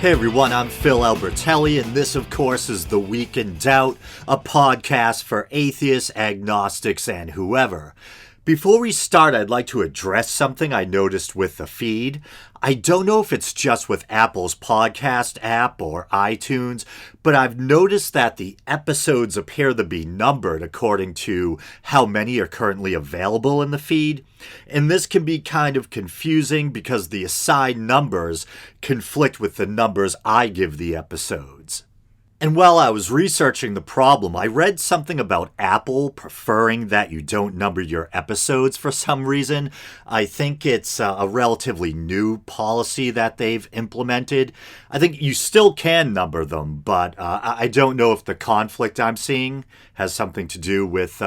Hey everyone, I'm Phil Albertelli, and this, of course, is The Week in Doubt, a podcast for atheists, agnostics, and whoever. Before we start, I'd like to address something I noticed with the feed. I don't know if it's just with Apple's podcast app or iTunes, but I've noticed that the episodes appear to be numbered according to how many are currently available in the feed. And this can be kind of confusing because the assigned numbers conflict with the numbers I give the episodes. And while I was researching the problem, I read something about Apple preferring that you don't number your episodes for some reason. I think it's a relatively new policy that they've implemented. I think you still can number them, but I don't know if the conflict I'm seeing has something to do with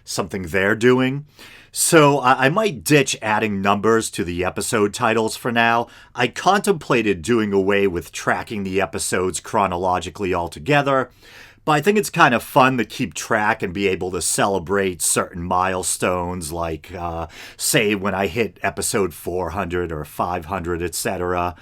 something they're doing. So I might ditch adding numbers to the episode titles for now. I contemplated doing away with tracking the episodes chronologically altogether, but I think it's kind of fun to keep track and be able to celebrate certain milestones, like, say, when I hit episode 400 or 500, etc.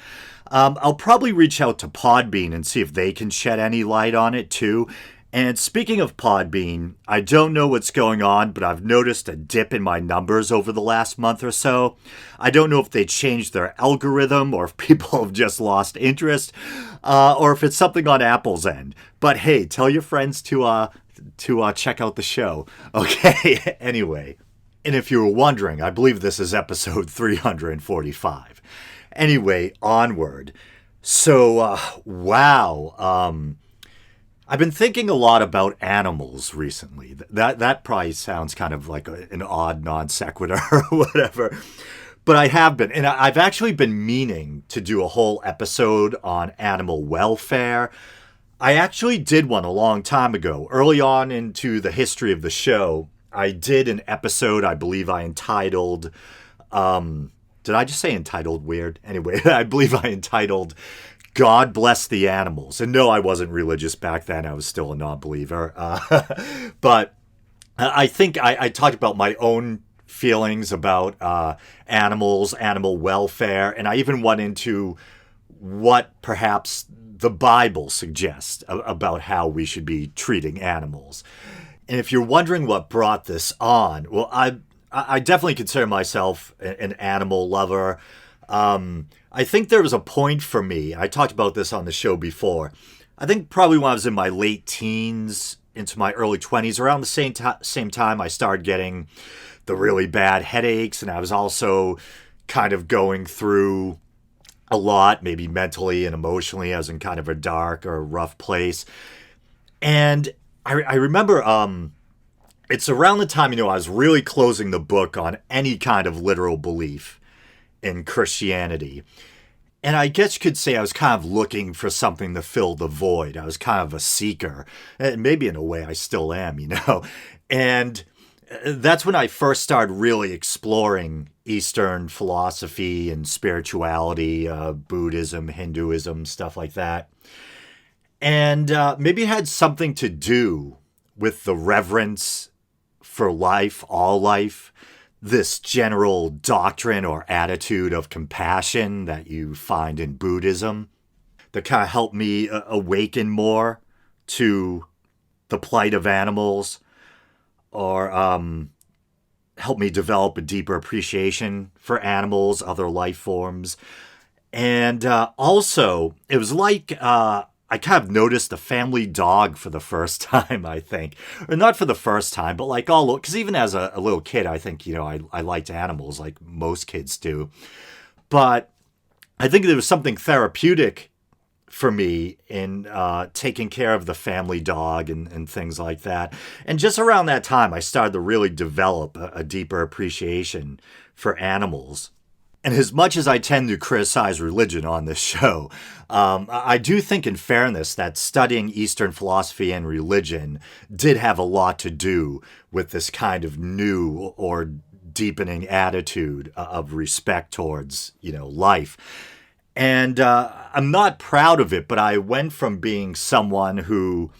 I'll probably reach out to Podbean and see if they can shed any light on it, too. And speaking of Podbean, I don't know what's going on, but I've noticed a dip in my numbers over the last month or so. I don't know if they changed their algorithm or if people have just lost interest, or if it's something on Apple's end. But hey, tell your friends to check out the show. Okay, anyway. And if you were wondering, I believe this is episode 345. Anyway, onward. So, wow. I've been thinking a lot about animals recently. That probably sounds kind of like an odd non sequitur or whatever. But I have been. And I've actually been meaning to do a whole episode on animal welfare. I actually did one a long time ago. Early on into the history of the show, I did an episode I believe I entitled... did I just say entitled weird? Anyway, I believe I entitled... God Bless the Animals. And no, I wasn't religious back then. I was still a non-believer. But I think I talked about my own feelings about animals, animal welfare, and I even went into what perhaps the Bible suggests about how we should be treating animals. And if you're wondering what brought this on, well, I definitely consider myself an animal lover. I think there was a point for me, I talked about this on the show before, I think probably when I was in my late teens into my early 20s, around the same time I started getting the really bad headaches, and I was also kind of going through a lot, maybe mentally and emotionally. I was in kind of a dark or rough place. And I remember it's around the time, I was really closing the book on any kind of literal belief in Christianity. And I guess you could say I was kind of looking for something to fill the void. I was kind of a seeker. And maybe in a way I still am, And that's when I first started really exploring Eastern philosophy and spirituality, Buddhism, Hinduism, stuff like that. And maybe it had something to do with the reverence for life, all life, this general doctrine or attitude of compassion that you find in Buddhism that kind of helped me awaken more to the plight of animals, or helped me develop a deeper appreciation for animals, other life forms. And also, it was like I kind of noticed the family dog for the first time, I think. Or not for the first time, but like because even as a little kid, I think, I liked animals like most kids do. But I think there was something therapeutic for me in taking care of the family dog and things like that. And just around that time, I started to really develop a deeper appreciation for animals. And as much as I tend to criticize religion on this show, I do think, in fairness, that studying Eastern philosophy and religion did have a lot to do with this kind of new or deepening attitude of respect towards, life. And I'm not proud of it, but I went from being someone who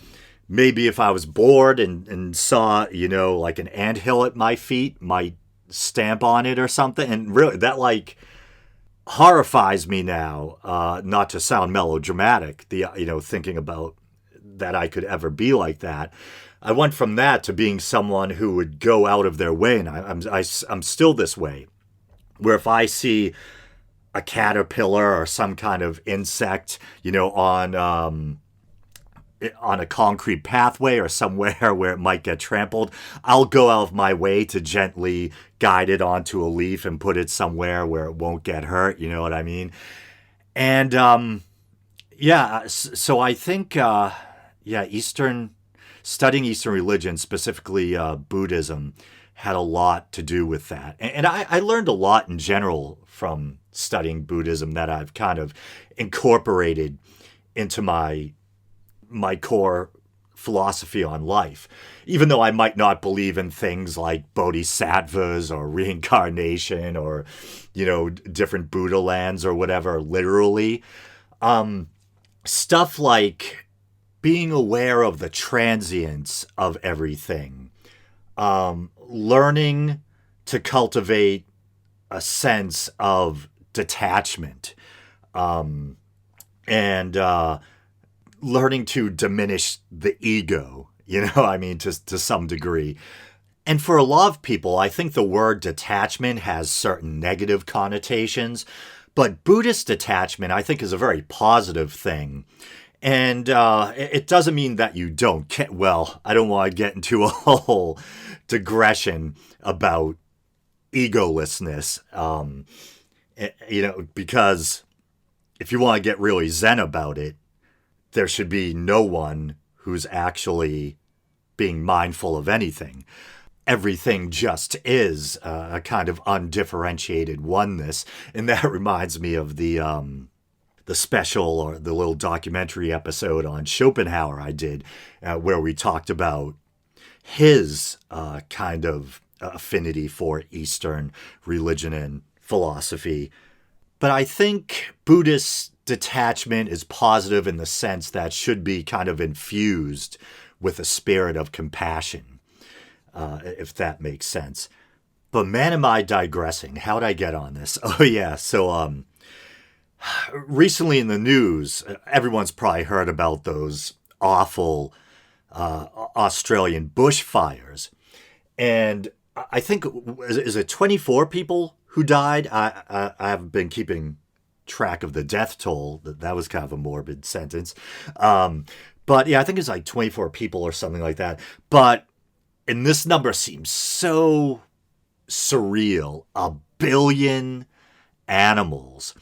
maybe if I was bored and saw, like an anthill at my feet, might stamp on it or something. And really, that horrifies me now, not to sound melodramatic, thinking about that I could ever be like that. I went from that to being someone who would go out of their way, and I'm still this way, where if I see a caterpillar or some kind of insect, on a concrete pathway or somewhere where it might get trampled, I'll go out of my way to gently guide it onto a leaf and put it somewhere where it won't get hurt. You know what I mean? And so I think, studying Eastern religion, specifically Buddhism, had a lot to do with that. And I learned a lot in general from studying Buddhism that I've kind of incorporated into my core philosophy on life. Even though I might not believe in things like bodhisattvas or reincarnation or, different Buddha lands or whatever, literally, stuff like being aware of the transience of everything, learning to cultivate a sense of detachment, and learning to diminish the ego, to some degree. And for a lot of people, I think the word detachment has certain negative connotations, but Buddhist detachment, I think, is a very positive thing. And it doesn't mean that you don't care. Well, I don't want to get into a whole digression about egolessness, because if you want to get really zen about it, there should be no one who's actually being mindful of anything. Everything just is a kind of undifferentiated oneness. And that reminds me of the special or the little documentary episode on Schopenhauer I did, where we talked about his kind of affinity for Eastern religion and philosophy. But I think Buddhist detachment is positive in the sense that should be kind of infused with a spirit of compassion, if that makes sense. But man, am I digressing. How'd I get on this? Oh, yeah. So recently in the news, everyone's probably heard about those awful Australian bushfires. And I think, is it 24 people who died? I haven't been keeping track of the death toll. That was kind of a morbid sentence. But yeah, I think it's like 24 people or something like that. And this number seems so surreal. 1 billion animals.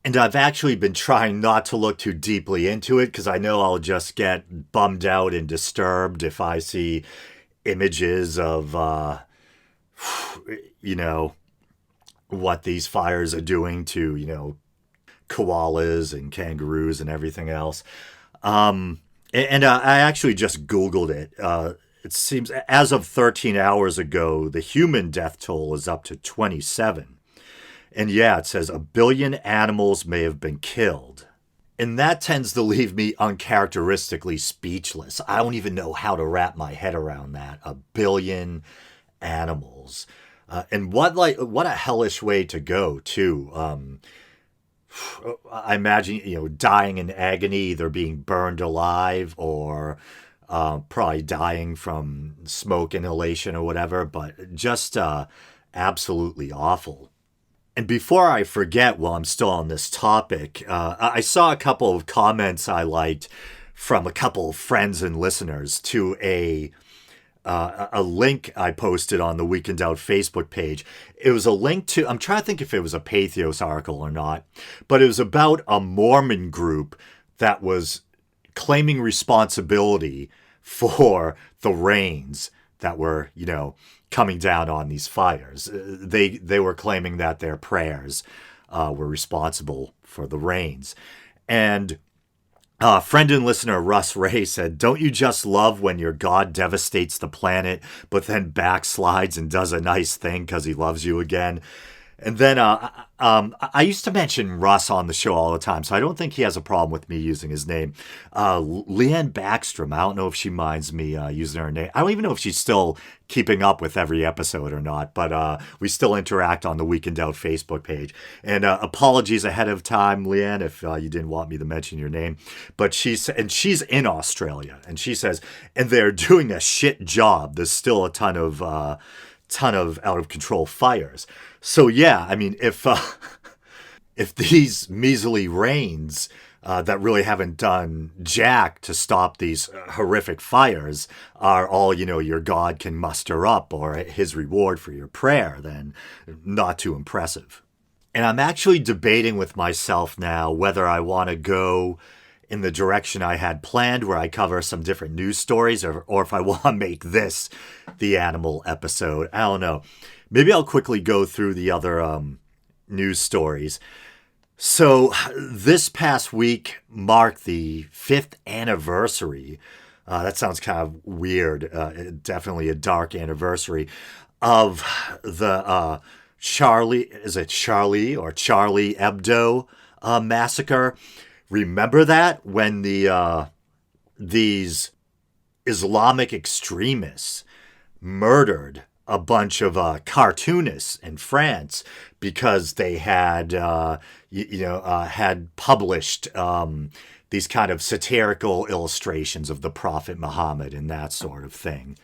And I've actually been trying not to look too deeply into it because I know I'll just get bummed out and disturbed if I see images of, what these fires are doing to, koalas and kangaroos and everything else. And I actually just Googled it. It seems as of 13 hours ago, the human death toll is up to 27. And yeah, it says 1 billion animals may have been killed. And that tends to leave me uncharacteristically speechless. I don't even know how to wrap my head around that. 1 billion animals. And what a hellish way to go, too. I imagine, dying in agony, either being burned alive or probably dying from smoke inhalation or whatever, but just absolutely awful. And before I forget, while I'm still on this topic, I saw a couple of comments I liked from a couple of friends and listeners to a link I posted on the Week in Doubt Facebook page. It was a link to, I'm trying to think if it was a Pathos article or not, but it was about a Mormon group that was claiming responsibility for the rains that were, coming down on these fires. They were claiming that their prayers were responsible for the rains. And friend and listener Russ Ray said, "Don't you just love when your God devastates the planet, but then backslides and does a nice thing because he loves you again?" And then I used to mention Russ on the show all the time, so I don't think he has a problem with me using his name. Leanne Backstrom, I don't know if she minds me using her name. I don't even know if she's still keeping up with every episode or not, but we still interact on the Week in Doubt Facebook page. And apologies ahead of time, Leanne, if you didn't want me to mention your name. But she's in Australia, and she says, and they're doing a shit job. There's still a ton of out of control fires. So yeah, I mean, if these measly rains that really haven't done jack to stop these horrific fires are all your God can muster up, or his reward for your prayer, then not too impressive. And I'm actually debating with myself now whether I want to go in the direction I had planned, where I cover some different news stories, or if I want to make this the animal episode. I don't know. Maybe I'll quickly go through the other news stories. So this past week marked the 5th anniversary. That sounds kind of weird. Definitely a dark anniversary of the Charlie Hebdo massacre. Remember that, when these Islamic extremists murdered a bunch of cartoonists in France because they had had published these kind of satirical illustrations of the Prophet Muhammad and that sort of thing.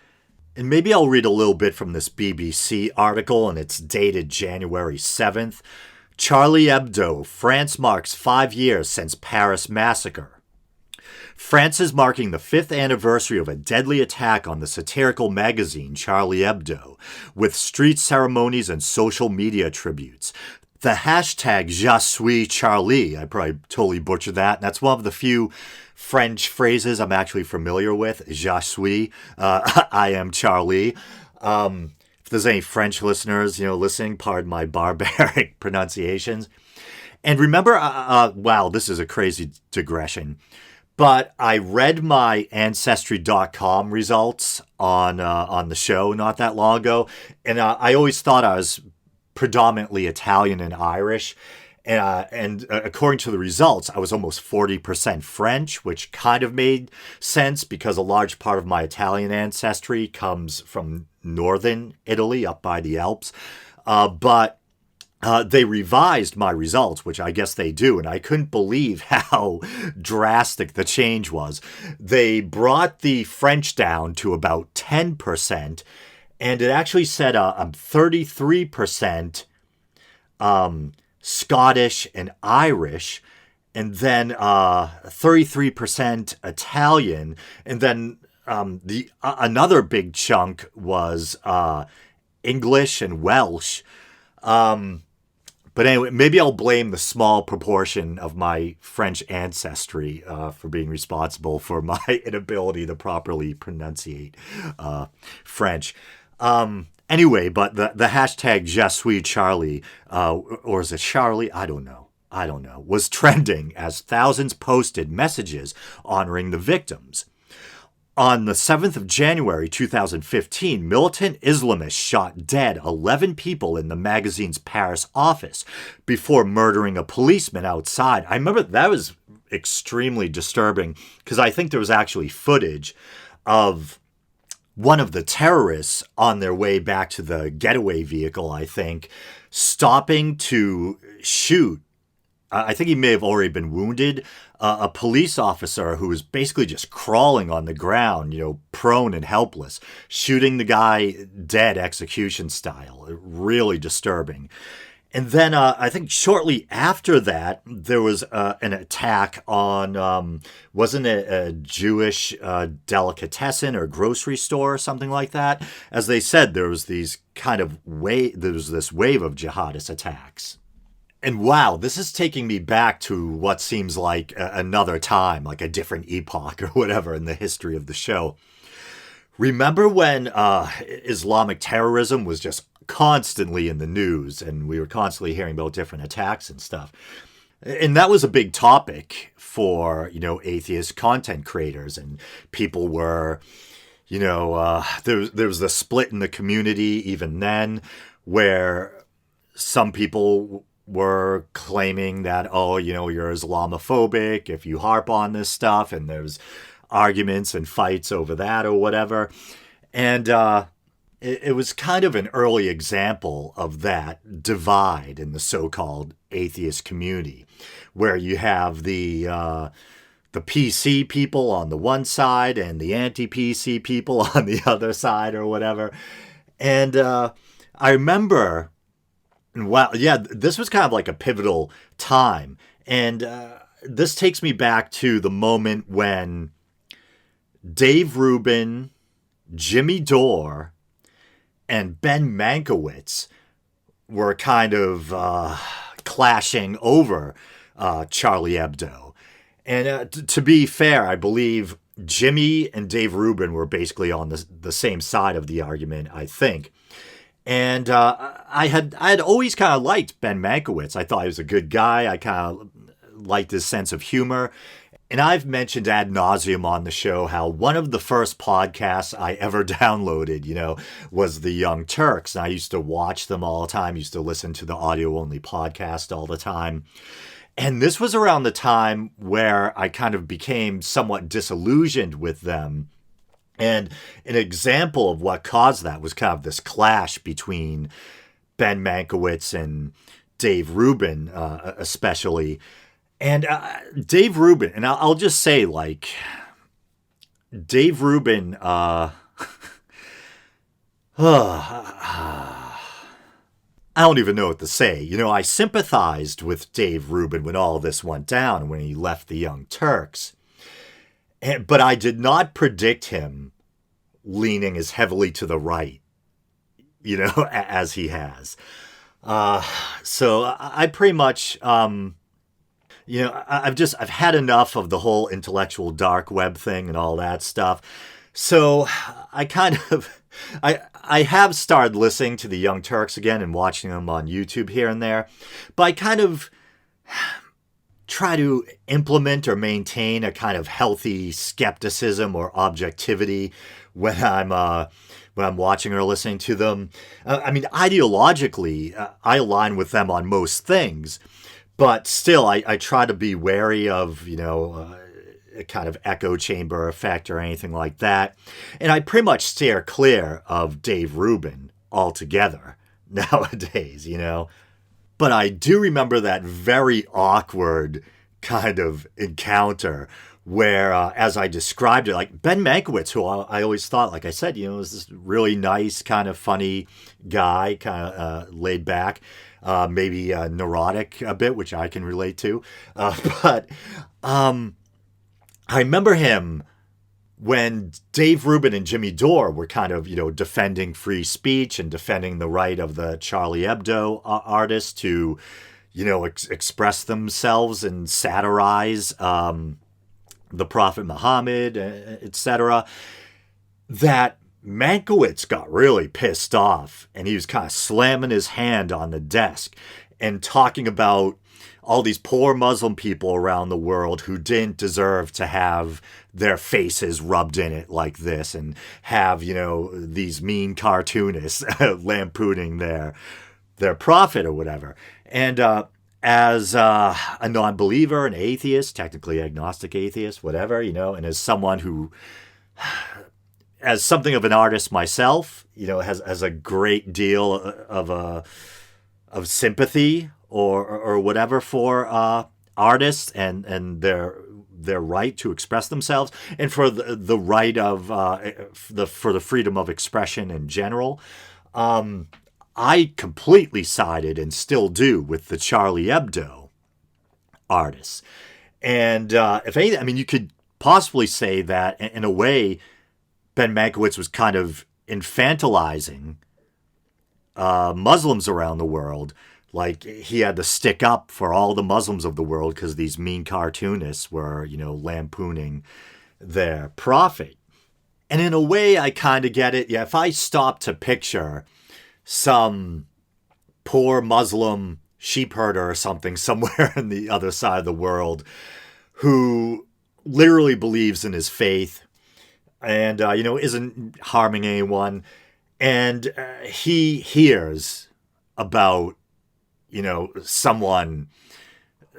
And maybe I'll read a little bit from this BBC article, and it's dated January 7th. Charlie Hebdo, France marks 5 years since Paris massacre. France is marking the 5th anniversary of a deadly attack on the satirical magazine Charlie Hebdo, with street ceremonies and social media tributes. The hashtag Je suis Charlie, I probably totally butchered that. That's one of the few French phrases I'm actually familiar with. Je suis, I am Charlie. If there's any French listeners, listening, pardon my barbaric pronunciations. And remember, wow, this is a crazy digression, but I read my Ancestry.com results on the show not that long ago, and I always thought I was predominantly Italian and Irish. And according to the results, I was almost 40% French, which kind of made sense because a large part of my Italian ancestry comes from northern Italy, up by the Alps. But they revised my results, which I guess they do, and I couldn't believe how drastic the change was. They brought the French down to about 10%, and it actually said I'm 33% Scottish and Irish, and then 33% Italian, and then another big chunk was English and Welsh. But anyway, maybe I'll blame the small proportion of my French ancestry for being responsible for my inability to properly pronunciate French. Anyway, but the hashtag Je suis Charlie, or is it Charlie? I don't know, was trending as thousands posted messages honoring the victims. On the 7th of January 2015, militant Islamists shot dead 11 people in the magazine's Paris office before murdering a policeman outside. I remember that was extremely disturbing because I think there was actually footage of one of the terrorists on their way back to the getaway vehicle, I think, stopping to shoot. I think he may have already been wounded. A police officer who was basically just crawling on the ground, prone and helpless, shooting the guy dead execution style. Really disturbing. And then I think shortly after that, there was an attack on, wasn't it a Jewish delicatessen or grocery store or something like that? As they said, there was this wave of jihadist attacks. And wow, this is taking me back to what seems like another time, like a different epoch or whatever in the history of the show. Remember when Islamic terrorism was just constantly in the news and we were constantly hearing about different attacks and stuff? And that was a big topic for, atheist content creators, and people were, there was the split in the community even then, where some people were claiming that, oh, you're Islamophobic if you harp on this stuff, and there's arguments and fights over that or whatever. And it was kind of an early example of that divide in the so-called atheist community, where you have the PC people on the one side and the anti-PC people on the other side or whatever. And I remember, wow, yeah, this was kind of like a pivotal time. And this takes me back to the moment when Dave Rubin, Jimmy Dore, and Ben Mankiewicz were kind of clashing over Charlie Hebdo. And to be fair, I believe Jimmy and Dave Rubin were basically on the same side of the argument, I think. And I had always kind of liked Ben Mankiewicz. I thought he was a good guy. I kind of liked his sense of humor. And I've mentioned ad nauseum on the show how one of the first podcasts I ever downloaded, was the Young Turks. And I used to watch them all the time, used to listen to the audio-only podcast all the time. And this was around the time where I kind of became somewhat disillusioned with them. And an example of what caused that was kind of this clash between Ben Mankiewicz and Dave Rubin, especially. And Dave Rubin, and I'll just say, like, Dave Rubin, I don't even know what to say. I sympathized with Dave Rubin when all this went down, when he left the Young Turks. But I did not predict him leaning as heavily to the right, as he has. So I pretty much... I've had enough of the whole intellectual dark web thing and all that stuff. So I kind of, I have started listening to the Young Turks again and watching them on YouTube here and there. But I kind of try to implement or maintain a kind of healthy skepticism or objectivity when I'm watching or listening to them. Ideologically, I align with them on most things. But still, I try to be wary of, a kind of echo chamber effect or anything like that. And I pretty much steer clear of Dave Rubin altogether nowadays, But I do remember that very awkward kind of encounter where, as I described it, like Ben Mankiewicz, who I always thought, like I said, was this really nice, kind of funny guy, kind of laid back. Maybe neurotic a bit, which I can relate to. But I remember him when Dave Rubin and Jimmy Dore were kind of, defending free speech and defending the right of the Charlie Hebdo artists to, express themselves and satirize the Prophet Muhammad, etc. That Mankiewicz got really pissed off, and he was kind of slamming his hand on the desk and talking about all these poor Muslim people around the world who didn't deserve to have their faces rubbed in it like this and have, these mean cartoonists lampooning their prophet or whatever. And as a non-believer, an atheist, technically agnostic atheist, whatever, and as someone who... as something of an artist myself, has a great deal of sympathy or whatever for artists and their right to express themselves and for the right of for the freedom of expression in general. I completely sided and still do with the Charlie Hebdo artists, and if anything, you could possibly say that in a way, Ben Mankiewicz was kind of infantilizing Muslims around the world. Like, he had to stick up for all the Muslims of the world because these mean cartoonists were, lampooning their prophet. And in a way, I kind of get it. Yeah, if I stop to picture some poor Muslim sheep herder or something somewhere on the other side of the world who literally believes in his faith, and, isn't harming anyone. And he hears about someone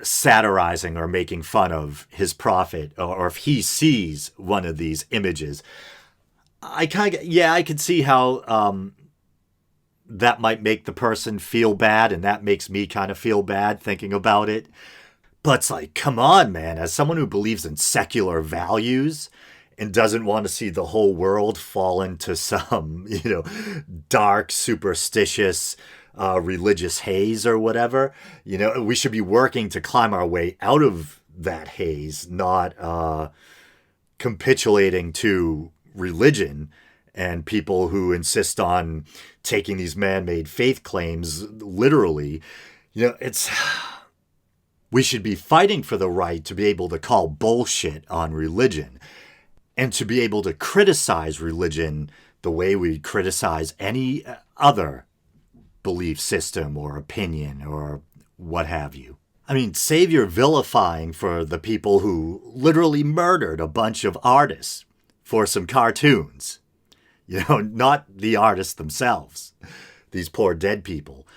satirizing or making fun of his prophet, or if he sees one of these images, I could see how that might make the person feel bad, and that makes me kind of feel bad thinking about it. But it's like, come on, man, as someone who believes in secular values and doesn't want to see the whole world fall into some, dark, superstitious, religious haze or whatever, we should be working to climb our way out of that haze, not capitulating to religion and people who insist on taking these man-made faith claims literally. We should be fighting for the right to be able to call bullshit on religion and to be able to criticize religion the way we criticize any other belief system or opinion or what have you. I mean, save your vilifying for the people who literally murdered a bunch of artists for some cartoons. Not the artists themselves. These poor dead people.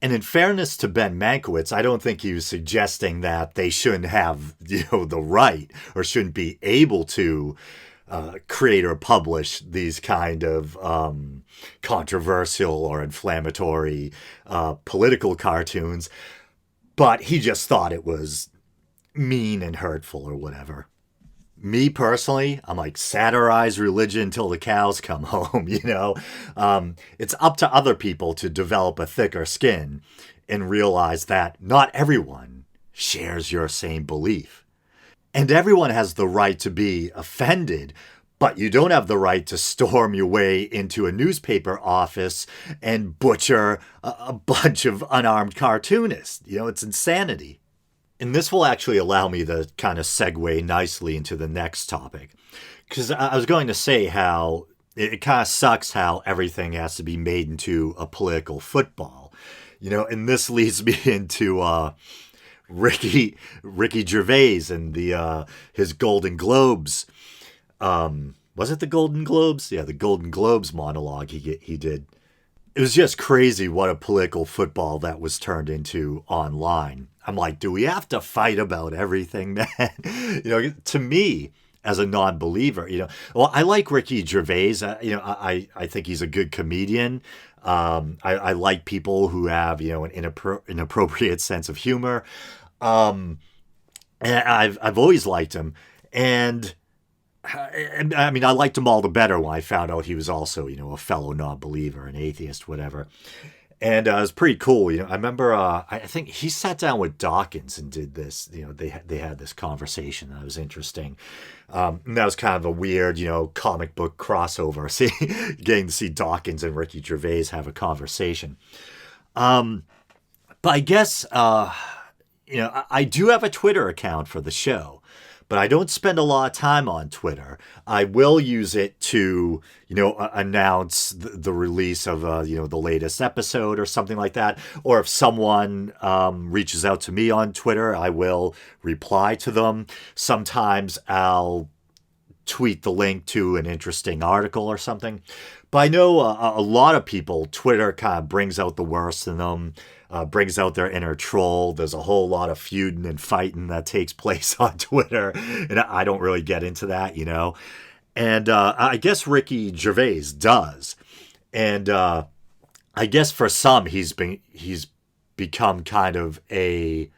And in fairness to Ben Mankiewicz, I don't think he was suggesting that they shouldn't have, the right or shouldn't be able to create or publish these kind of controversial or inflammatory political cartoons. But he just thought it was mean and hurtful or whatever. Me personally, I'm like, satirize religion till the cows come home, It's up to other people to develop a thicker skin and realize that not everyone shares your same belief. And everyone has the right to be offended, but you don't have the right to storm your way into a newspaper office and butcher a bunch of unarmed cartoonists. It's insanity. And this will actually allow me to kind of segue nicely into the next topic. Because I was going to say how it kind of sucks how everything has to be made into a political football. And this leads me into Ricky Gervais and his Golden Globes. Was it the Golden Globes? Yeah, the Golden Globes monologue he did. It was just crazy what a political football that was turned into online. I'm like, do we have to fight about everything, man? To me, as a non-believer, well, I like Ricky Gervais. I think he's a good comedian. I like people who have, an inappropriate sense of humor. And I've always liked him. And I mean, I liked him all the better when I found out he was also, a fellow non-believer, an atheist, whatever. And it was pretty cool. I remember, I think he sat down with Dawkins and did this. They had this conversation that was interesting. And that was kind of a weird, comic book crossover. Getting to see Dawkins and Ricky Gervais have a conversation. But I guess, I do have a Twitter account for the show. But I don't spend a lot of time on Twitter. I will use it to, announce the release of, the latest episode or something like that. Or if someone reaches out to me on Twitter, I will reply to them. Sometimes I'll tweet the link to an interesting article or something. But I know a lot of people, Twitter kind of brings out the worst in them. Brings out their inner troll. There's a whole lot of feuding and fighting that takes place on Twitter, and I don't really get into that, And I guess Ricky Gervais does, and I guess for some he's become kind of a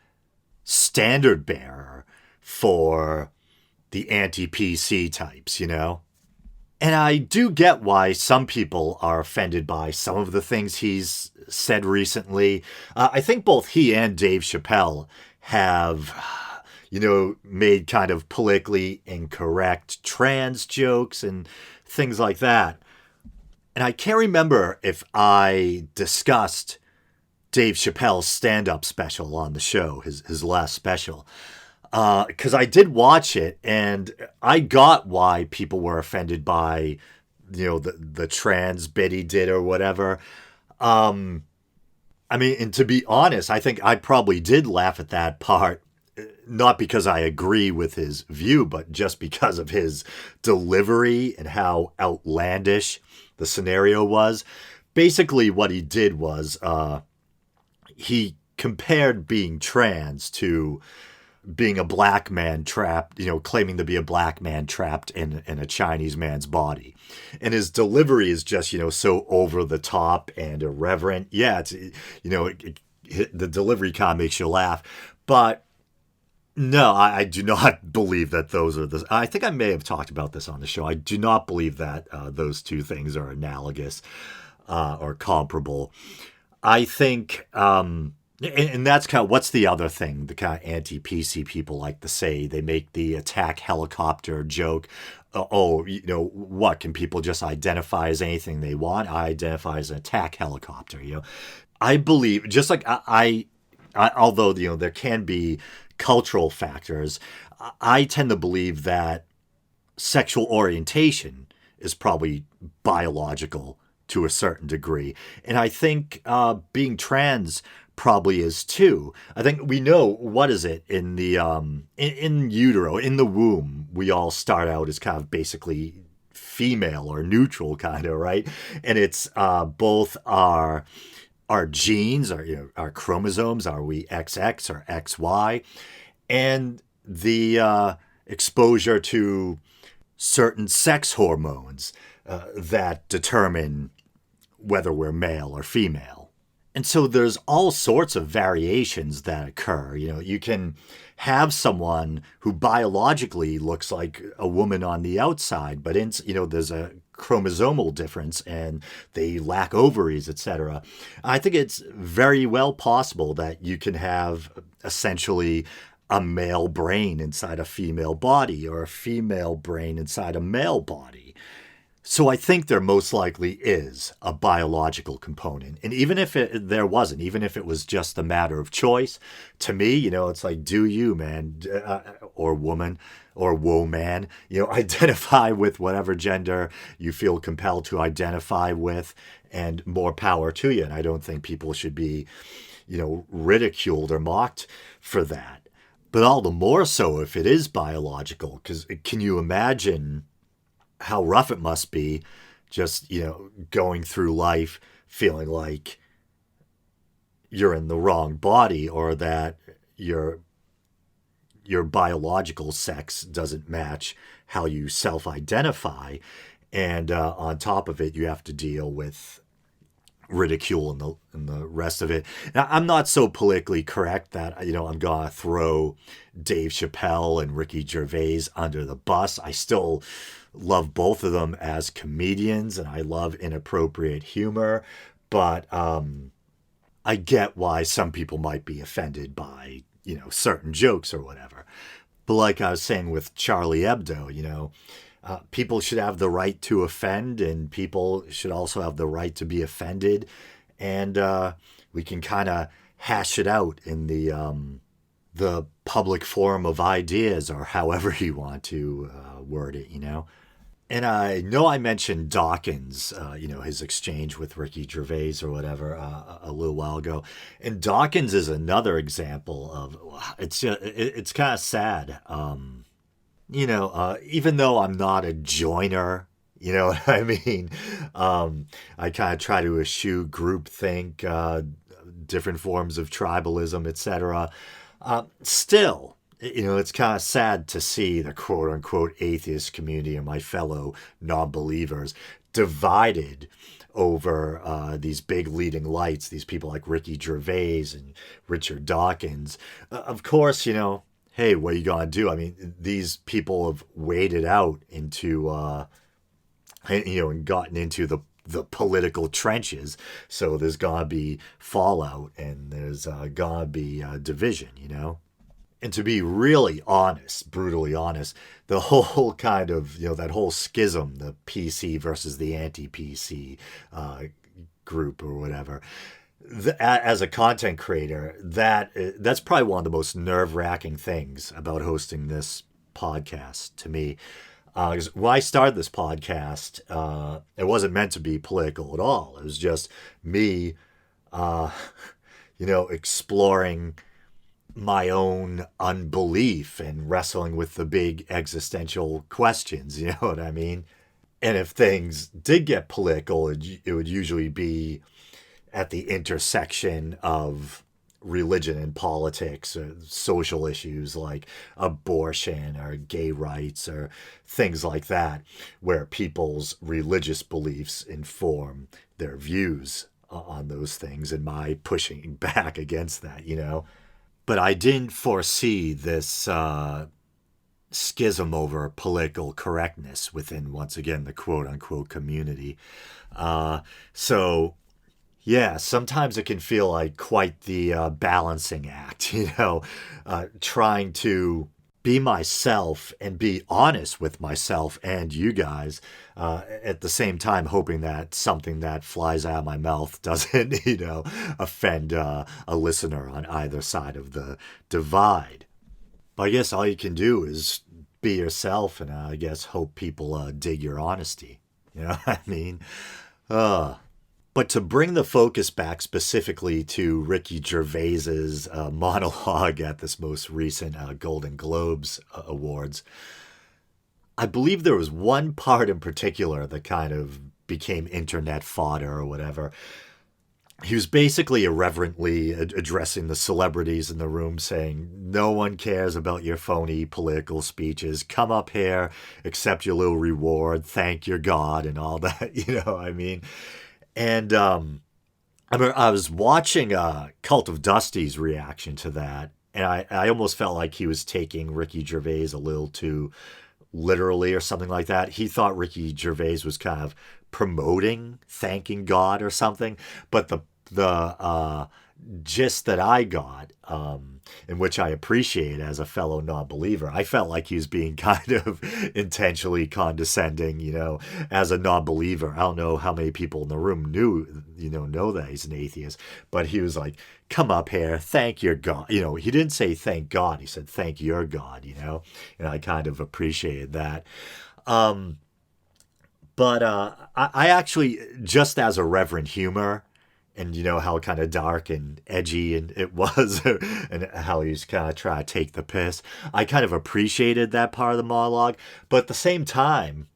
standard bearer for the anti-PC types, And I do get why some people are offended by some of the things he's said recently. I think both he and Dave Chappelle have, made kind of politically incorrect trans jokes and things like that. And I can't remember if I discussed Dave Chappelle's stand-up special on the show, his last special. Because I did watch it, and I got why people were offended by, the trans bit he did or whatever. I mean, and to be honest, I think I probably did laugh at that part, not because I agree with his view, but just because of his delivery and how outlandish the scenario was. Basically, what he did was, he compared being trans to being a black man trapped, claiming to be a black man trapped in a Chinese man's body. And his delivery is just, so over the top and irreverent. Yeah, the delivery kind of makes you laugh. But no, I do not believe that those are the. I think I may have talked about this on the show. I do not believe that those two things are analogous or comparable. I think, and that's kind of what's the other thing the kind of anti-PC people like to say. They make the attack helicopter joke. What can people just identify as anything they want? I identify as an attack helicopter. I believe just like although there can be cultural factors, I tend to believe that sexual orientation is probably biological to a certain degree. And I think being trans probably is too. I think we know what is it in the in utero, in the womb, we all start out as kind of basically female or neutral kind of, right? And it's both our genes, our chromosomes, are we XX or XY, and the exposure to certain sex hormones that determine whether we're male or female. And so there's all sorts of variations that occur. You can have someone who biologically looks like a woman on the outside, but there's a chromosomal difference and they lack ovaries, etc. I think it's very well possible that you can have essentially a male brain inside a female body or a female brain inside a male body. So I think there most likely is a biological component. And even if there wasn't, even if it was just a matter of choice, to me, it's like, do you, man, or woman, or whoa, man, identify with whatever gender you feel compelled to identify with, and more power to you. And I don't think people should be, ridiculed or mocked for that. But all the more so if it is biological, because can you imagine how rough it must be just, going through life feeling like you're in the wrong body or that your biological sex doesn't match how you self-identify. And on top of it, you have to deal with ridicule and the rest of it. Now, I'm not so politically correct that, I'm going to throw Dave Chappelle and Ricky Gervais under the bus. I still love both of them as comedians and I love inappropriate humor, but I get why some people might be offended by, certain jokes or whatever. But like I was saying with Charlie Hebdo, people should have the right to offend and people should also have the right to be offended. And we can kind of hash it out in the public forum of ideas or however you want to word it, And I know I mentioned Dawkins, his exchange with Ricky Gervais or whatever a little while ago. And Dawkins is another example of, it's kind of sad. Even though I'm not a joiner, you know what I mean? I kind of try to eschew groupthink, different forms of tribalism, etc. Still, it's kind of sad to see the quote unquote atheist community and my fellow non believers divided over these big leading lights, these people like Ricky Gervais and Richard Dawkins. Of course, hey, what are you going to do? I mean, these people have waded out into, and gotten into the political trenches. So there's going to be fallout and there's going to be division, And to be really honest, brutally honest, the whole kind of, that whole schism, the PC versus the anti-PC group or whatever, as a content creator, that's probably one of the most nerve-wracking things about hosting this podcast to me. Because when I started this podcast, it wasn't meant to be political at all. It was just me, exploring my own unbelief and wrestling with the big existential questions, you know what I mean? And if things did get political, it would usually be at the intersection of religion and politics, or social issues like abortion or gay rights or things like that, where people's religious beliefs inform their views on those things, and my pushing back against that, you know. But I didn't foresee this schism over political correctness within, once again, the quote unquote community. So yeah, sometimes it can feel like quite the balancing act, you know, trying to be myself and be honest with myself and you guys, at the same time hoping that something that flies out of my mouth doesn't, you know, offend a listener on either side of the divide. But I guess all you can do is be yourself, and I guess hope people dig your honesty. You know what I mean? Uh, But to bring the focus back specifically to Ricky Gervais's monologue at this most recent Golden Globes Awards, I believe there was one part in particular that kind of became internet fodder or whatever. He was basically irreverently addressing the celebrities in the room, saying, "No one cares about your phony political speeches. Come up here, accept your little reward, thank your God," and all that. You know what I mean? And I was watching Cult of Dusty's reaction to that, and I almost felt like he was taking Ricky Gervais a little too literally or something like that. He thought Ricky Gervais was kind of promoting thanking God or something, but the gist that I got, in which I appreciate as a fellow non-believer, I felt like he was being kind of intentionally condescending, you know, as a non-believer. I don't know how many people in the room know that he's an atheist, but he was like, "Come up here, thank your God." You know, he didn't say thank God, he said thank your God, you know, and I kind of appreciated that. Um, but I actually, just as a reverent humor, and you know how kind of dark and edgy and it was, and how he was kind of trying to take the piss, I kind of appreciated that part of the monologue. But at the same time,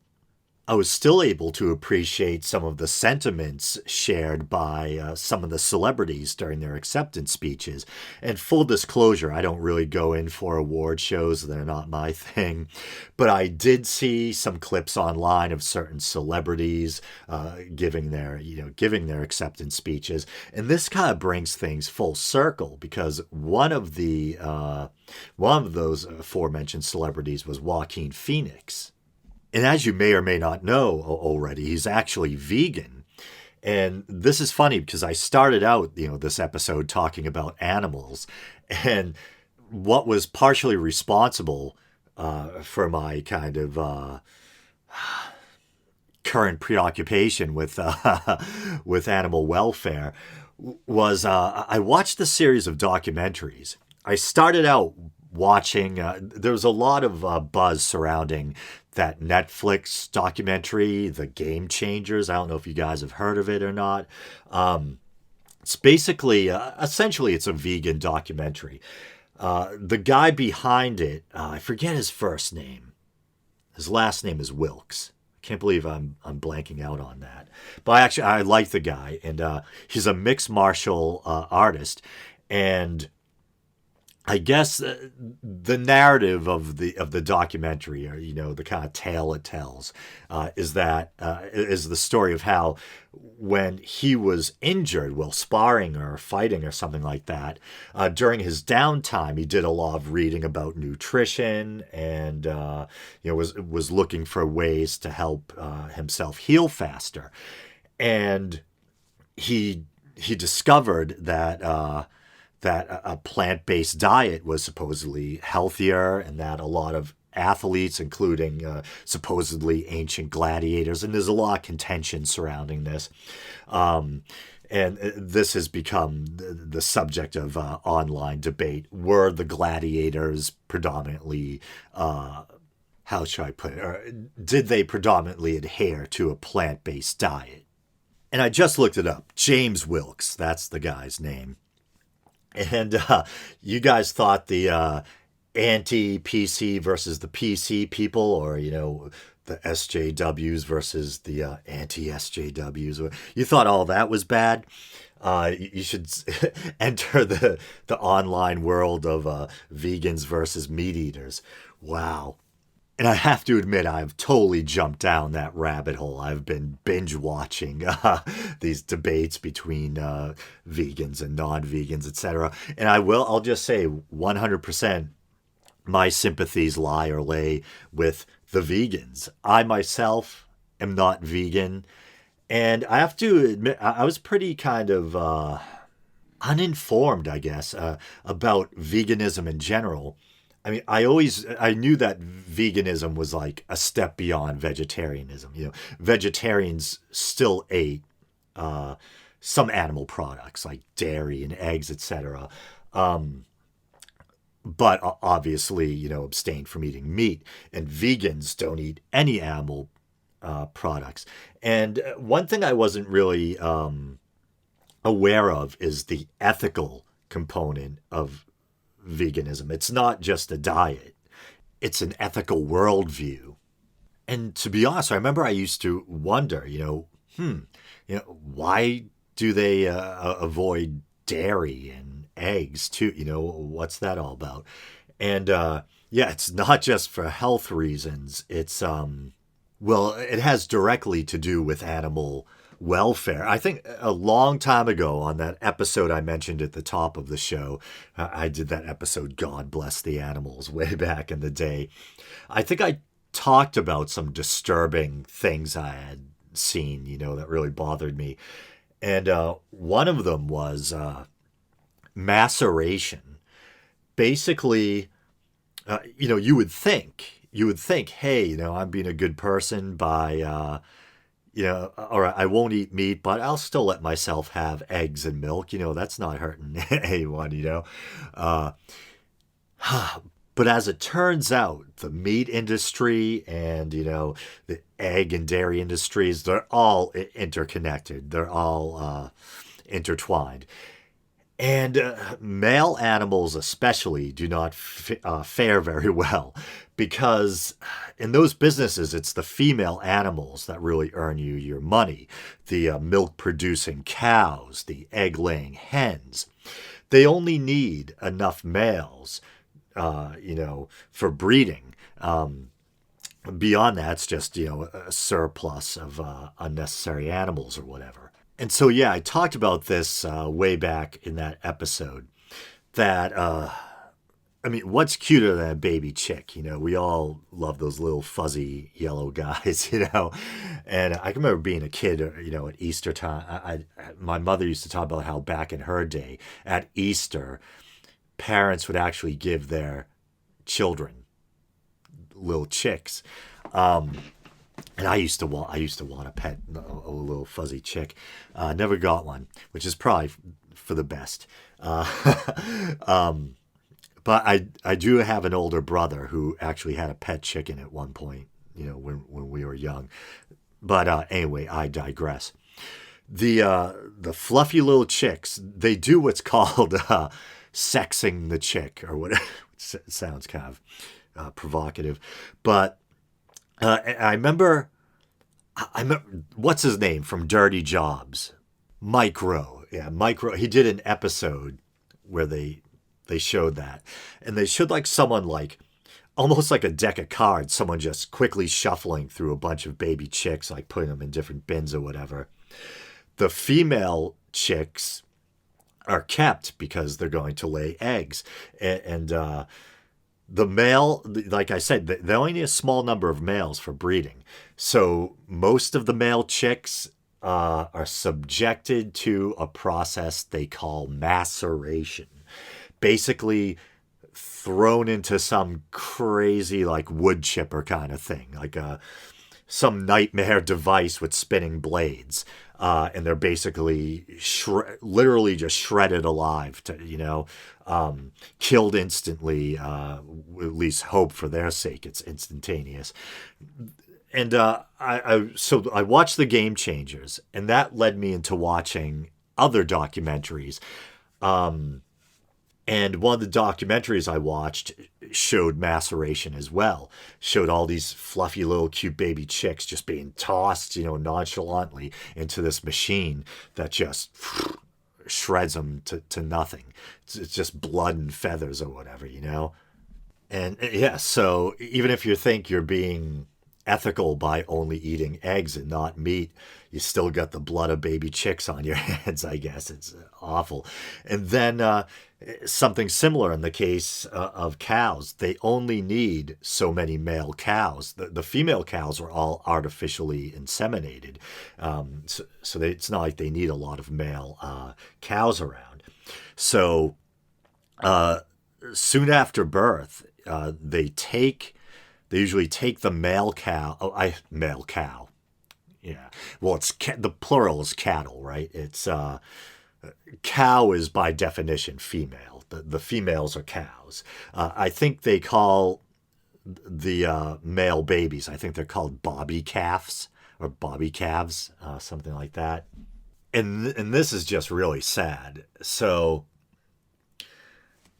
I was still able to appreciate some of the sentiments shared by some of the celebrities during their acceptance speeches. And full disclosure, I don't really go in for award shows, they're not my thing. But I did see some clips online of certain celebrities giving their acceptance speeches. And this kind of brings things full circle, because one of those aforementioned celebrities was Joaquin Phoenix. And as you may or may not know already, he's actually vegan. And this is funny because I started out, you know, this episode talking about animals, and what was partially responsible for my kind of current preoccupation with with animal welfare was I watched the series of documentaries. I started out watching. There was a lot of buzz surrounding that Netflix documentary, The Game Changers. I don't know if you guys have heard of it or not. It's basically, essentially, it's a vegan documentary. The guy behind it, I forget his first name. His last name is Wilkes. Can't believe I'm blanking out on that. But I like the guy, and he's a mixed martial artist, and I guess the narrative of the documentary, or you know, the kind of tale it tells, is the story of how when he was injured while sparring or fighting or something like that, during his downtime, he did a lot of reading about nutrition, and was looking for ways to help himself heal faster, and he discovered that a plant-based diet was supposedly healthier, and that a lot of athletes, including supposedly ancient gladiators, and there's a lot of contention surrounding this, and this has become the subject of online debate. Were the gladiators predominantly, how should I put it, or did they predominantly adhere to a plant-based diet? And I just looked it up. James Wilkes, that's the guy's name. And you guys thought the anti-PC versus the PC people, or, you know, the SJWs versus the anti-SJWs. You thought all that was bad. You should enter the online world of vegans versus meat eaters. Wow. And I have to admit, I've totally jumped down that rabbit hole. I've been binge watching these debates between vegans and non-vegans, etc. And I'll just say 100% my sympathies lie or lay with the vegans. I myself am not vegan. And I have to admit, I was pretty kind of uninformed, I guess, about veganism in general. I mean, I knew that veganism was like a step beyond vegetarianism. Vegetarians still ate some animal products like dairy and eggs, etc. But obviously, abstained from eating meat. And vegans don't eat any animal products. And one thing I wasn't really aware of is the ethical component of veganism. It's not just a diet, it's an ethical worldview. And to be honest, I remember I used to wonder, why do they avoid dairy and eggs too? What's that all about? And yeah, it's not just for health reasons. Well, it has directly to do with animal welfare. I think a long time ago on that episode I mentioned at the top of the show, I did that episode, God Bless the Animals, way back in the day. I think I talked about some disturbing things I had seen, that really bothered me. And one of them was maceration. Basically, you would think, hey, I'm being a good person by, all right, I won't eat meat, but I'll still let myself have eggs and milk. That's not hurting anyone. Uh, but as it turns out, the meat industry and, the egg and dairy industries, they're all interconnected. They're all intertwined. And male animals, especially, do not fare very well because in those businesses, it's the female animals that really earn you your money. The milk producing cows, the egg laying hens. They only need enough males, for breeding. Beyond that, it's just, a surplus of unnecessary animals or whatever. And so, yeah, I talked about this way back in that episode that, what's cuter than a baby chick? We all love those little fuzzy yellow guys, And I can remember being a kid, at Easter time. My mother used to talk about how back in her day, at Easter, parents would actually give their children little chicks. And I used to want a pet, a little fuzzy chick. Never got one, which is probably for the best. But I do have an older brother who actually had a pet chicken at one point, when we were young. But anyway, I digress. The fluffy little chicks, they do what's called sexing the chick or whatever. It sounds kind of provocative, but I remember, what's his name from Dirty Jobs? Mike Rowe. Yeah, Mike Rowe. He did an episode where they showed that. And they showed like someone like, almost like a deck of cards, someone just quickly shuffling through a bunch of baby chicks, like putting them in different bins or whatever. The female chicks are kept because they're going to lay eggs. And the male, like I said, they only need a small number of males for breeding. So most of the male chicks are subjected to a process they call maceration. Basically thrown into some crazy like wood chipper kind of thing, like some nightmare device with spinning blades. And they're basically literally just shredded alive, killed instantly, at least hope for their sake it's instantaneous. And I watched The Game Changers, and that led me into watching other documentaries. And one of the documentaries I watched showed maceration as well. Showed all these fluffy little cute baby chicks just being tossed, nonchalantly into this machine that just, shreds them to nothing. It's just blood and feathers or whatever, And yeah, so even if you think you're being ethical by only eating eggs and not meat, you still got the blood of baby chicks on your hands, I guess. It's awful. And then something similar in the case of cows. They only need so many male cows. The female cows are all artificially inseminated. It's not like they need a lot of male cows around. So soon after birth, they usually take the male cow. Male cow. Yeah. Well, the plural is cattle, right? It's cow is by definition female. The females are cows. I think they call the male babies. I think they're called bobby calves or bobby calves, something like that. And this is just really sad. So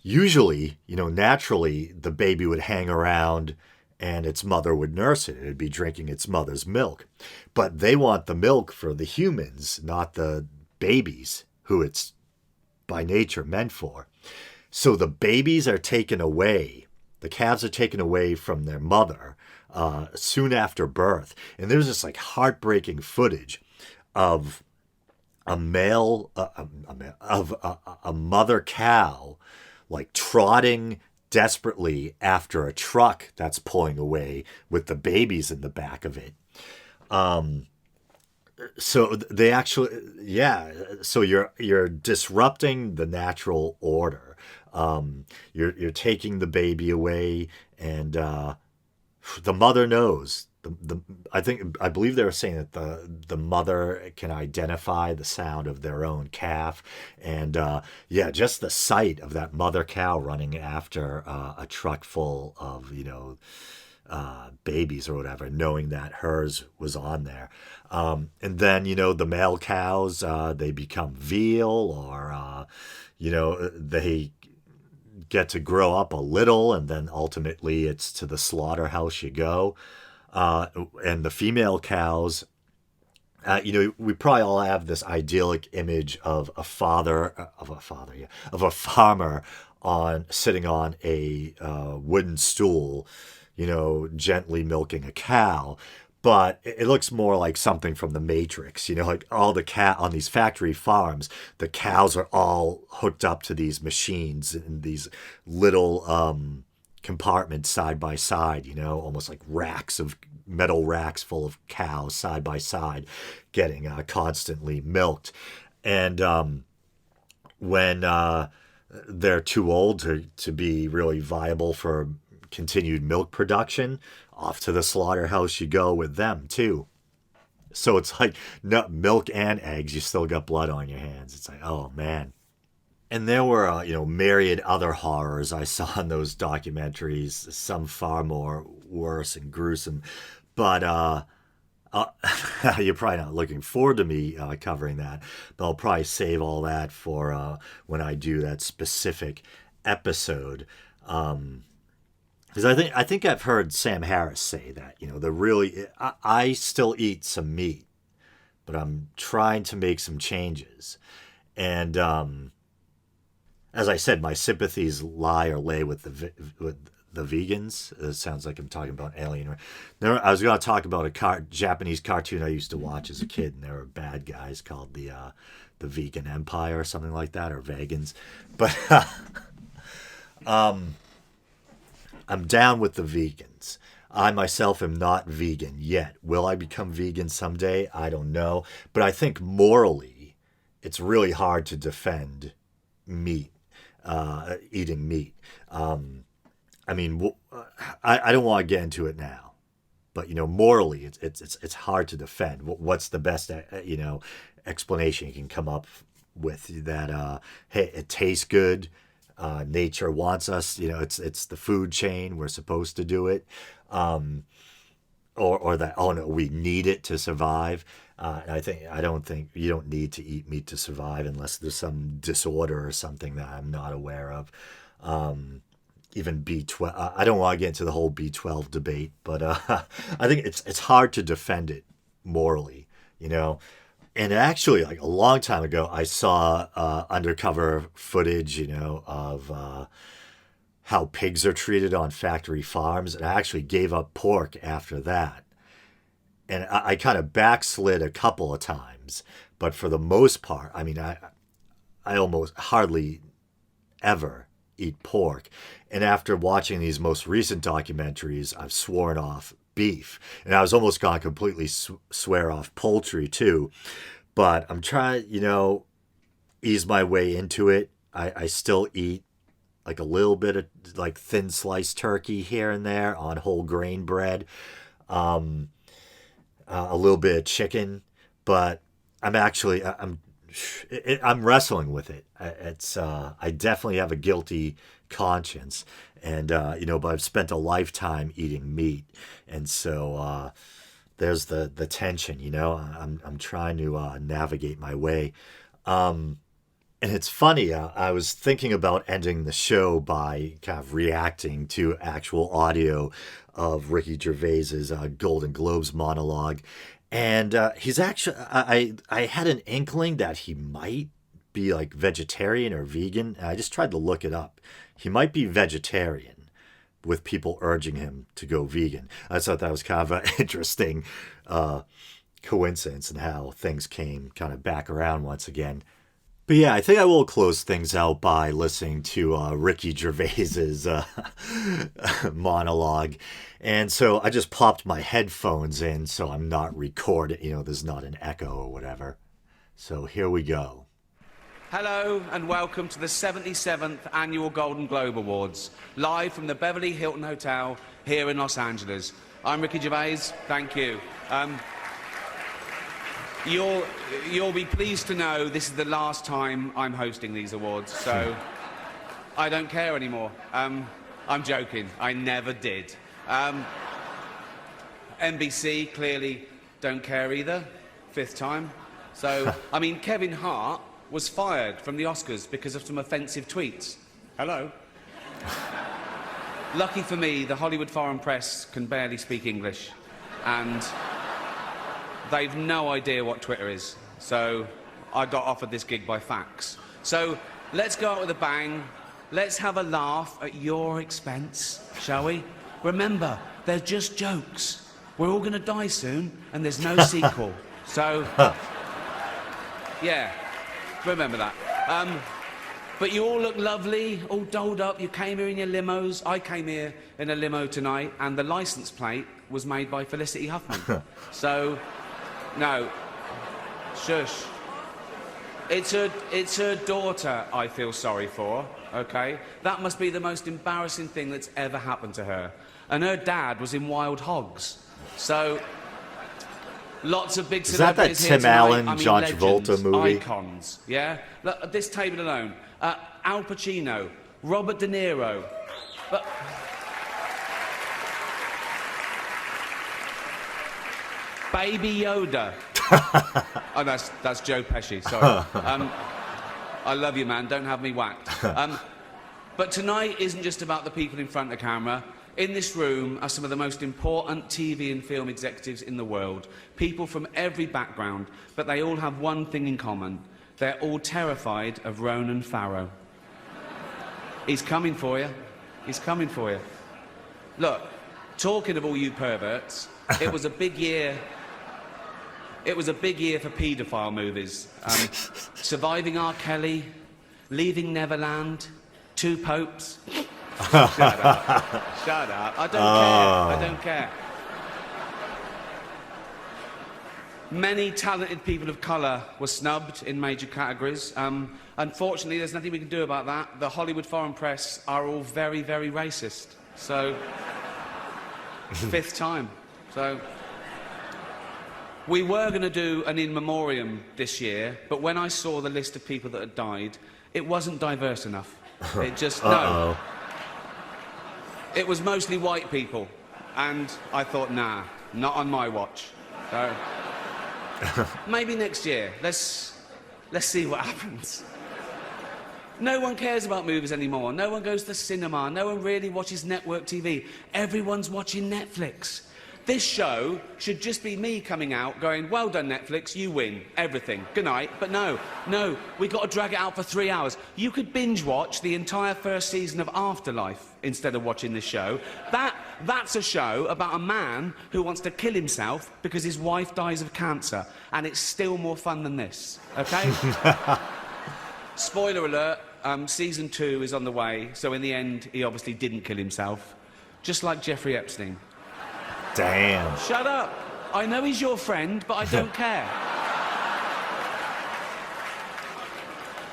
usually, naturally, the baby would hang around and its mother would nurse it. It'd be drinking its mother's milk. But they want the milk for the humans, not the babies, who it's by nature meant for. So the babies are taken away. The calves are taken away from their mother soon after birth. And there's this heartbreaking footage of a mother cow trotting desperately after a truck that's pulling away with the babies in the back of it. So they actually, yeah. So you're disrupting the natural order. You're taking the baby away, and the mother knows. I believe they were saying that the mother can identify the sound of their own calf, and just the sight of that mother cow running after a truck full of babies or whatever, knowing that hers was on there, and then the male cows they become veal, or they get to grow up a little, and then ultimately it's to the slaughterhouse you go. And the female cows, we probably all have this idyllic image of a farmer sitting on a wooden stool, gently milking a cow. But it looks more like something from the Matrix, like all the on these factory farms, the cows are all hooked up to these machines in these little compartments side by side, almost like metal racks full of cows side by side, getting constantly milked. And when they're too old to be really viable for continued milk production, off to the slaughterhouse you go with them too. So it's like milk and eggs, you still got blood on your hands. It's like, oh man. And there were, myriad other horrors I saw in those documentaries, some far more worse and gruesome. But you're probably not looking forward to me covering that, but I'll probably save all that for when I do that specific episode. Because I think I've heard Sam Harris say that, I still eat some meat, but I'm trying to make some changes. And as I said, my sympathies lay with the vegans. It sounds like I'm talking about Alien. I was going to talk about a Japanese cartoon I used to watch as a kid, and there were bad guys called the Vegan Empire or something like that, or vegans. But I'm down with the vegans. I myself am not vegan yet. Will I become vegan someday? I don't know. But I think morally, it's really hard to defend meat, eating meat. I don't want to get into it now, but morally, it's hard to defend. What's the best explanation you can come up with that? Hey, it tastes good. Nature wants us. It's the food chain. We're supposed to do it. Or that, oh no, we need it to survive. I don't think you don't need to eat meat to survive unless there's some disorder or something that I'm not aware of. Even B12. I don't want to get into the whole B12 debate, but I think it's hard to defend it morally, And actually, like a long time ago, I saw undercover footage, of how pigs are treated on factory farms, and I actually gave up pork after that. And I kind of backslid a couple of times, but for the most part, I mean, I almost hardly ever eat pork. And after watching these most recent documentaries, I've sworn off beef. And I was almost going to completely swear off poultry too. But I'm trying, ease my way into it. I still eat like a little bit of like thin sliced turkey here and there on whole grain bread, a little bit of chicken, but I'm wrestling with it. I definitely have a guilty conscience, and but I've spent a lifetime eating meat, and so there's the tension. I'm trying to navigate my way. And it's funny, I was thinking about ending the show by kind of reacting to actual audio of Ricky Gervais's Golden Globes monologue. And he's actually, I had an inkling that he might be like vegetarian or vegan. And I just tried to look it up. He might be vegetarian with people urging him to go vegan. I thought that was kind of an interesting coincidence and how things came kind of back around once again. But yeah, I think I will close things out by listening to Ricky Gervais's monologue. And so I just popped my headphones in so I'm not recording, there's not an echo or whatever. So here we go. Hello and welcome to the 77th Annual Golden Globe Awards, live from the Beverly Hilton Hotel here in Los Angeles. I'm Ricky Gervais, thank you. You'll be pleased to know this is the last time I'm hosting these awards, so I don't care anymore. I'm joking, I never did. NBC clearly don't care either, 5th time. So, I mean, Kevin Hart was fired from the Oscars because of some offensive tweets. Hello? Lucky for me, the Hollywood foreign press can barely speak English, and they've no idea what Twitter is, so I got offered this gig by fax. So let's go out with a bang. Let's have a laugh at your expense, shall we? Remember, they're just jokes. We're all going to die soon, and there's no sequel. So, yeah, remember that. But you all look lovely, all dolled up. You came here in your limos. I came here in a limo tonight, and the license plate was made by Felicity Huffman. So, no, shush. It's her daughter I feel sorry for, okay? That must be the most embarrassing thing that's ever happened to her. And her dad was in Wild Hogs. So, lots of big celebrities here tonight. Is that Tim Allen, John Travolta movie? Icons, yeah? Look, at this table alone. Al Pacino, Robert De Niro. But Baby Yoda. Oh, that's Joe Pesci, sorry. I love you, man. Don't have me whacked. But tonight isn't just about the people in front of the camera. In this room are some of the most important TV and film executives in the world. People from every background, but they all have one thing in common. They're all terrified of Ronan Farrow. He's coming for you. He's coming for you. Look, talking of all you perverts, it was a big year. It was a big year for paedophile movies. Surviving R. Kelly, Leaving Neverland, Two Popes. Shut up. Shut up. I don't care. I don't care. Many talented people of colour were snubbed in major categories. Unfortunately, there's nothing we can do about that. The Hollywood foreign press are all very, very racist. So, 5th time. So, we were going to do an in memoriam this year, but when I saw the list of people that had died, it wasn't diverse enough. It just, no. It was mostly white people, and I thought, nah, not on my watch. So, maybe next year. Let's see what happens. No one cares about movies anymore. No one goes to the cinema. No one really watches network TV. Everyone's watching Netflix. This show should just be me coming out going, well done, Netflix, you win everything. Good night. But no, we got to drag it out for 3 hours. You could binge watch the entire first season of Afterlife instead of watching this show. That's a show about a man who wants to kill himself because his wife dies of cancer, and it's still more fun than this, okay? Spoiler alert, season 2 is on the way, so in the end, he obviously didn't kill himself, just like Jeffrey Epstein. Damn. Shut up. I know he's your friend, but I don't care.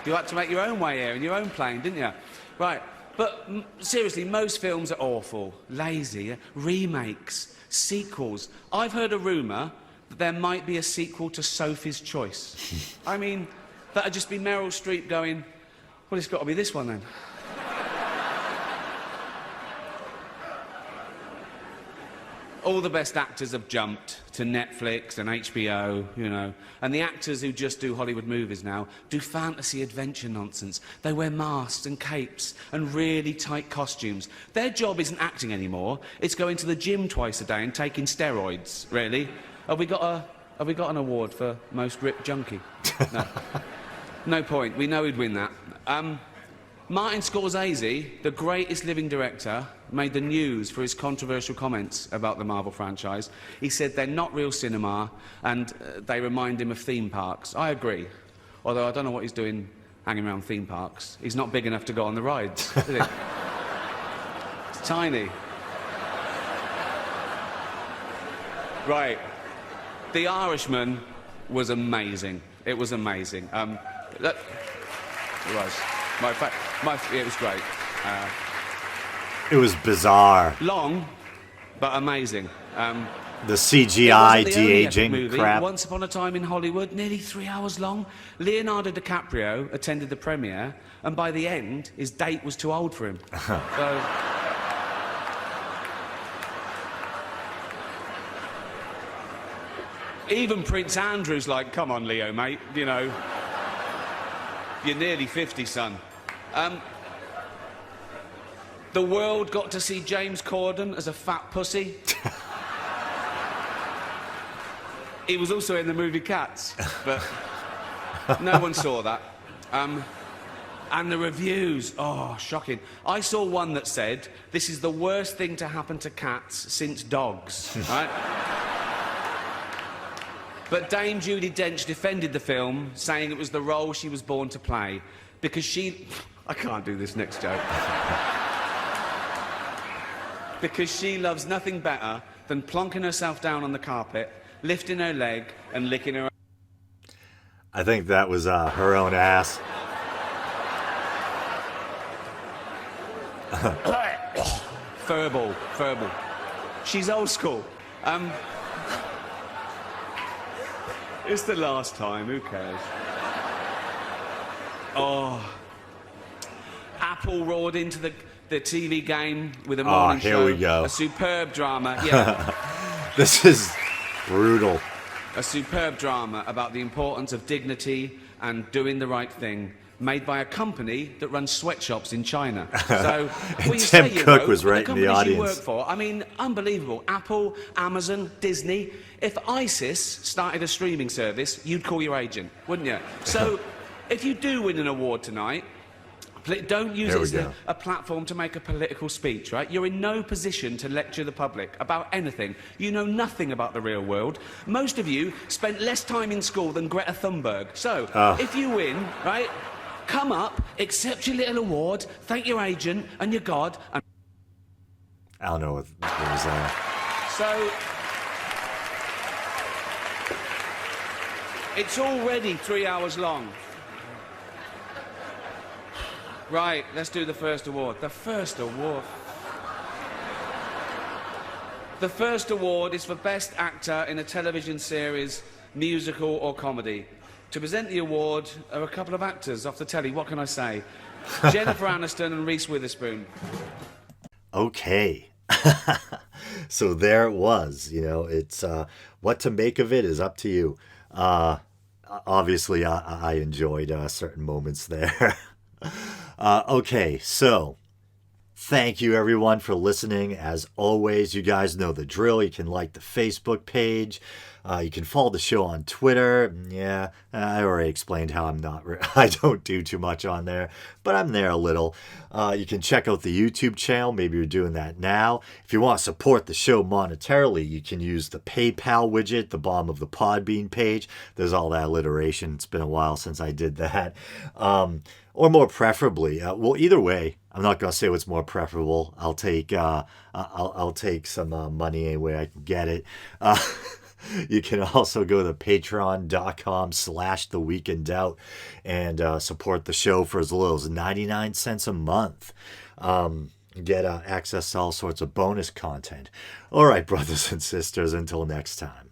You had to make your own way here in your own plane, didn't you? Right. But seriously, most films are awful, lazy, remakes, sequels. I've heard a rumour that there might be a sequel to Sophie's Choice. I mean, that'd just be Meryl Streep going, well, it's got to be this one then. All the best actors have jumped to Netflix and HBO, you know. And the actors who just do Hollywood movies now do fantasy adventure nonsense. They wear masks and capes and really tight costumes. Their job isn't acting anymore. It's going to the gym twice a day and taking steroids, really. Have we got an award for most ripped junkie? No. No point. We know he'd win that. Martin Scorsese, the greatest living director, made the news for his controversial comments about the Marvel franchise. He said they're not real cinema and they remind him of theme parks. I agree. Although I don't know what he's doing hanging around theme parks. He's not big enough to go on the rides, is he? It's tiny. Right. The Irishman was amazing. It was amazing. Look, it was. It was great. It was bizarre. Long, but amazing. The CGI de-aging crap. Once Upon a Time in Hollywood, nearly 3 hours long. Leonardo DiCaprio attended the premiere, and by the end, his date was too old for him. So... Even Prince Andrew's like, come on, Leo, mate, you know. You're nearly 50, son. The world got to see James Corden as a fat pussy. He was also in the movie Cats, but no one saw that. And the reviews, oh, shocking. I saw one that said, this is the worst thing to happen to cats since dogs, right? But Dame Judi Dench defended the film, saying it was the role she was born to play, because she... I can't do this next joke. Because she loves nothing better than plonking herself down on the carpet, lifting her leg, and licking her... I think that was her own ass. Furball. She's old school. It's the last time, who cares? Oh. Apple roared into the TV game with a morning show. Oh, here we go. A superb drama, yeah. This is brutal. A superb drama about the importance of dignity and doing the right thing, made by a company that runs sweatshops in China. So, Tim Cook was right in the audience. You work for, I mean, unbelievable. Apple, Amazon, Disney. If ISIS started a streaming service, you'd call your agent, wouldn't you? So, if you do win an award tonight, don't use it as a platform to make a political speech, right? You're in no position to lecture the public about anything. You know nothing about the real world. Most of you spent less time in school than Greta Thunberg. So, if you win, right, come up, accept your little award, thank your agent and your God, and... I don't know what was that. So... It's already 3 hours long. Right, let's do the first award. The first award. The first award is for Best Actor in a Television Series, Musical or Comedy. To present the award are a couple of actors off the telly, what can I say? Jennifer Aniston and Reese Witherspoon. Okay. So there it was, you know, it's what to make of it is up to you. Obviously, I enjoyed certain moments there. Okay, so Thank you, everyone, for listening. As always, you guys know the drill. You can like the Facebook page. You can follow the show on Twitter. Yeah, I already explained how I don't do too much on there, but I'm there a little. You can check out the YouTube channel. Maybe you're doing that now. If you want to support the show monetarily, you can use the PayPal widget at the bottom of the Podbean page. There's all that alliteration. It's been a while since I did that. Or more preferably, well, either way, I'm not going to say what's more preferable. I'll take some money any way I can get it. You can also go to patreon.com/theweekindoubt and support the show for as little as 99 cents a month. Get access to all sorts of bonus content. All right, brothers and sisters, until next time.